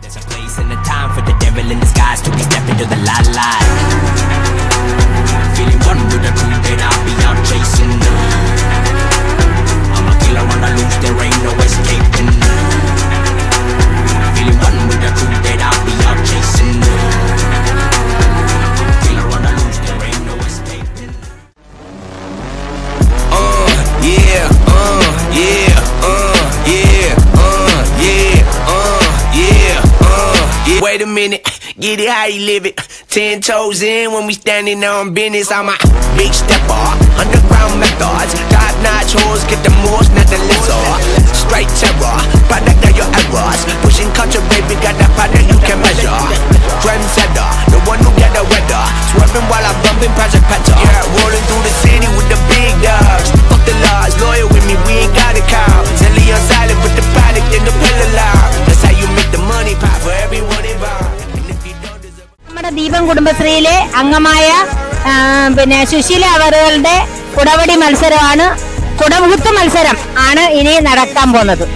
There's a place and a time for the devil in disguise to be stepping to the limelight. Feeling one with the truth that I'll be out chasing. I'm a killer on the loose, there ain't no escaping. Feeling one with the truth that I'll be out chasing. Killer on the loose, there ain't no escaping. Wait a minute, get it how you live it. 10 toes in when we standing on business. I'm a big stepper, underground methods. Top-notch hoes, get the most, not the lesser. Straight terror, product of your errors. Pushing culture, baby, got that product you can measure. Trendsetter, the one who get the weather. Swerving while I'm bumping Project Petter. Yeah, rolling through the city with the big dogs. Fuck the laws, loyal with me, we ain't got a cow. Zelly on silent with the product in the pillar loud. That's how you make the money pop for everyone involved. നമ്മുടെ ദീപം കുടുംബശ്രീയിലെ അംഗമായ പിന്നെ സുശീല അവറുകളുടെ കുടവടി മത്സരമാണ്, കുടമുഹൂർത്ത മത്സരം ആണ് ഇനി നടക്കാൻ പോകുന്നത്.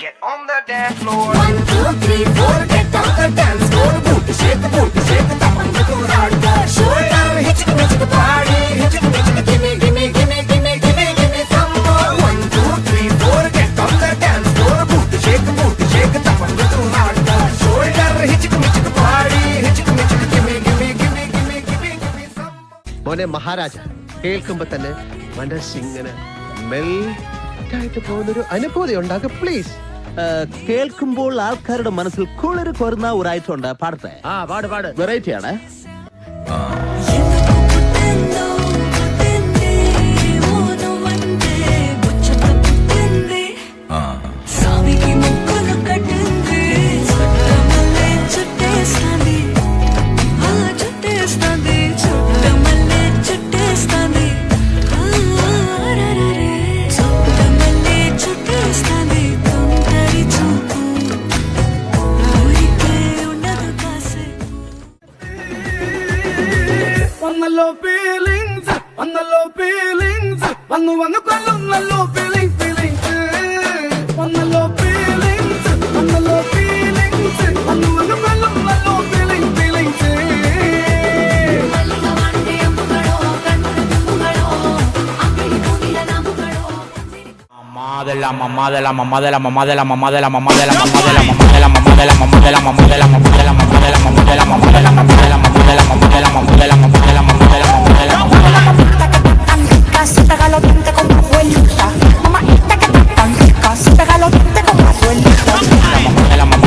Get on the dance floor. 1, 2, 3, 4, get on the dance floor. Booty shake, tapan the hardcore. Shoulder, hit the party, hit the gimme, gimme, gimme, gimme, gimme, gimme some more. 1, 2, 3, 4, get on the dance floor. Booty shake, tapan the hardcore. Shoulder, hit the party, hit the gimme, gimme, gimme, gimme, gimme, gimme some more. മോനെ മഹാരാജ കേൾക്കുമ്പോ തന്നെ മനസ്സിങ്ങനെ മെൽറ്റായിട്ട് പോകുന്നൊരു അനുഭൂതി ഉണ്ടാകും. Please കേൾക്കുമ്പോൾ ആൾക്കാരുടെ മനസ്സിൽ കുളിര് കൊരുന്ന ഒരു ഐറ്റം ഉണ്ട്. പാടത്തെ പാട് വെറൈറ്റി ആണ്. വന്നു കൊല്ലുന്നല്ലോ ഫീലിംഗ്സ് വന്നല്ലോ ഫീലിംഗ്സ് വന്നു കൊല്ലുന്ന Se pega los dientes con tu abuelita. Mamacita que está tan rica. Se pega los dientes con tu abuelita.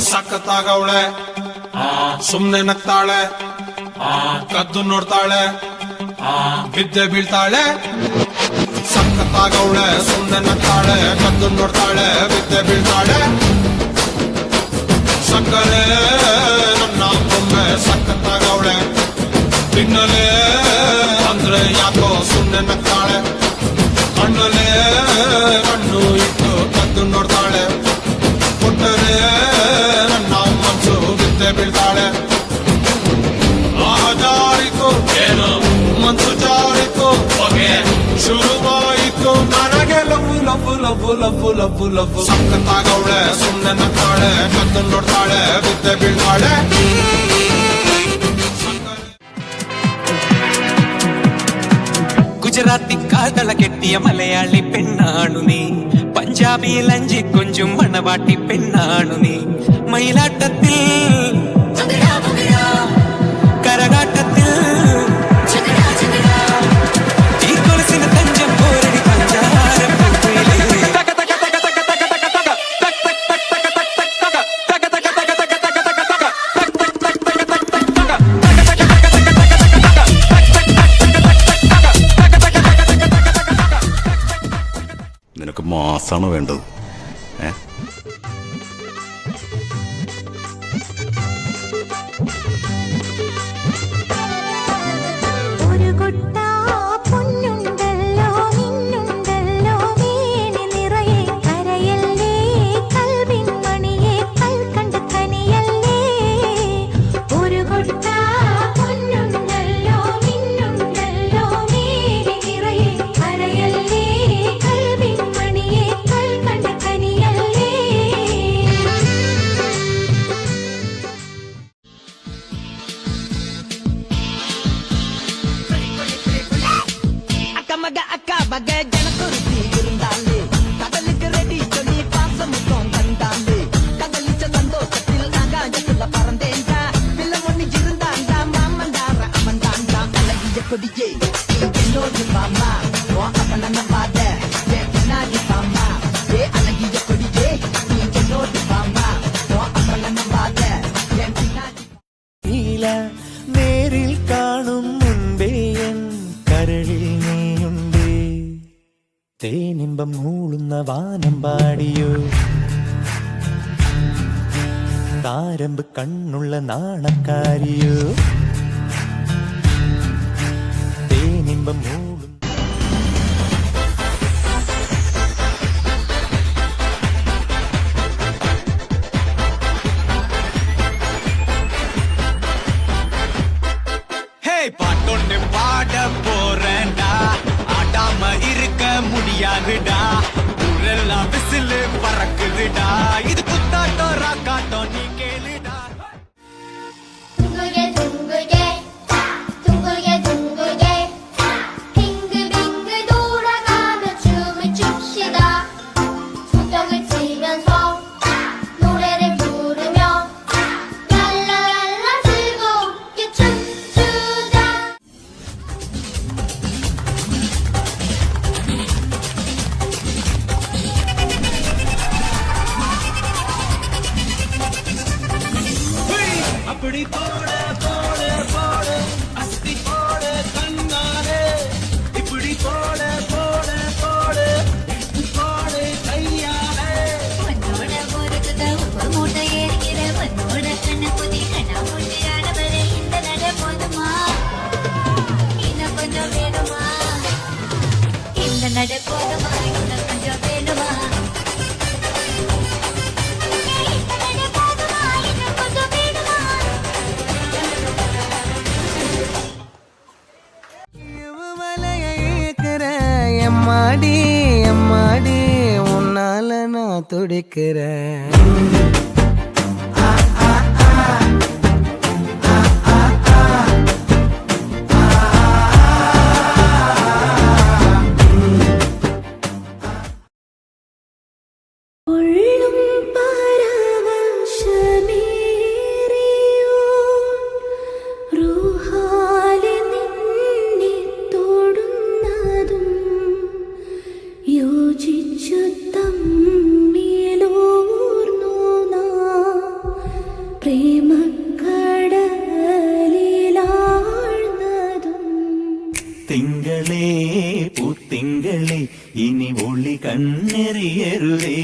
ಸಖತ್ತಾಗವಳೆ ಸುಮ್ನೆ ನಗ್ತಾಳೆ ಕದ್ದು ನೋಡ್ತಾಳೆ ಬಿದ್ದೆ ಬೀಳ್ತಾಳೆ ಸಖತ್ತಾಗವಳೆ ಸುಮ್ನೆ ನಗ್ತಾಳೆ ಕದ್ದು ನೋಡ್ತಾಳೆ ಬಿದ್ದೆ ಬೀಳ್ತಾಳೆ ಸಕ್ಕರೆ ನನ್ನ ಬೊಮ್ಮೆ ಸಖತ್ತಾಗವಳೆ ತಿನ್ನಲೆ ಅಂದ್ರೆ ಯಾಕೋ ಸುಮ್ನೆ ನಗ್ತಾಳೆ ಕಣ್ಣಲೆ ಕಣ್ಣು ಇಟ್ಟು ಕದ್ದು ನೋಡ್ತಾಳೆ ಕೊಟ್ಟರೆ ನನ್ನ ಮನಸ್ಸು ಬಿದ್ದೆ ಬೀಳ್ತಾಳೆ ಜಾರಿತು ಏನು ಮನಸ್ಸು ಜಾರಿತು ಹೊಗೆ ಶುರುವಾಯಿತು ನನಗೆ love love love love love love ಸಖತ್ತಾಗವಳೆ ಸುಮ್ಮನೆ ನಗ್ತಾಳೆ ಕದ್ದು ನೋಡ್ತಾಳೆ ಬಿದ್ದೆ ಬೀಳ್ತಾಳೆ ഗുജറാത്തി കാതള കെട്ടിയ മലയാളി പെണ്ണാണു നീ പഞ്ചാബി ലഞ്ചി കൊഞ്ചും മണവാട്ടി പെണ്ണാണു നീ മയിലാട്ടത്തിൽ കരകാട്ടത്തിൽ ഈ കൊലുസിന് തഞ്ചം പോരടി പഞ്ചാരം നിനക്ക് മാസാണ് വേണ്ടത്. ഒരു കൊട്ട പൊന്നുണ്ടല്ലോ നിന്നുണ്ടല്ലോ വീണി നിറയെ കരയല്ലേ കൽവിൻ മണിയെ കൽക്കണ്ട് കനിയല്ലേ ഒരു കൊട്ട പൊന്നുണ്ടല്ലോ നിന്നുണ്ടല്ലോ വീണി നിറയെ കരയല്ലേ കൽവിൻ മണിയെ കൽക്കണ്ട് കനിയല്ലേ அக்கமக அக்காபக ஜனக்குருத்தி இருந்தாலே கடலுக்கு ரெடி சொல்லி பாசமுத்தம் தந்தாலே கதலிச்ச சந்தோஷத்தில் ஆகாயத்துல பறந்தேன்டா பிள்ளை ஒண்ணு இருந்தாண்டா மாமந்தார அமந்தாண்டா அழகிய கொடியே என்னோடு மாமா அப்பன பாத பின்னாடி பாமா அழகிய கொடியே நீ என்னோடு மாமா அப்பன பாத பின்னாடி നേരിൽ കാണും മുൻപേ എൻ കരളിൽ നീയുണ്ടേ തേനിമ്പം മൂളുന്ന വാനം പാടിയോ താരമ്പ് കണ്ണുള്ള നാണക്കാരിയോ തേനിമ്പം മൂളും பாட்டொன்னு பாட போறேன்டா ஆடாம இருக்க முடியாதுடா ஊரெல்லாம் விசிலு பறக்குதுடா இது குத்தாட்டம் ராக்காட்டம் நீ கேளுடா 둥글게 둥글게 둥글게 둥글게 빙글빙글 돌아가며 춤을 춥시다 손뼉을 치면서 노래를 부르며 랄라랄라 즐겁게 춤추자 அப்படி போட போட போட அஸ்தி போட கண்ணாலே இப்படி போட போட போட போட கையாலே உன்னோட பொறுக்குத உப்பு மூட்டை ஏறிக்கிற உன்னோட கண்ண புதி கண்ணா மூட்டையானவரே இந்த நட போதுமா இன்னும் கொஞ்சம் வேணுமா இந்த நட போதுமா இன்னும் கொஞ்சம் வேணுமா இந்த நட போதுமா இன்னும் கொஞ்சம் வேணுமா எம்மாடி எம்மாடி உன்னால நான் துடிக்கிறேன் ഉള്ളും പരവശമേറിയോ റൂഹാലെ നിന്നെ തൊടുന്നതും യോജിച്ചു തമ്മിലോർന്നു നാം പ്രേമക്കടലിലാഴ്ന്നതും തിങ്കളേ പൂത്തിങ്കളേ ഇനി ഒളി കണ്ണെറിയരുതേ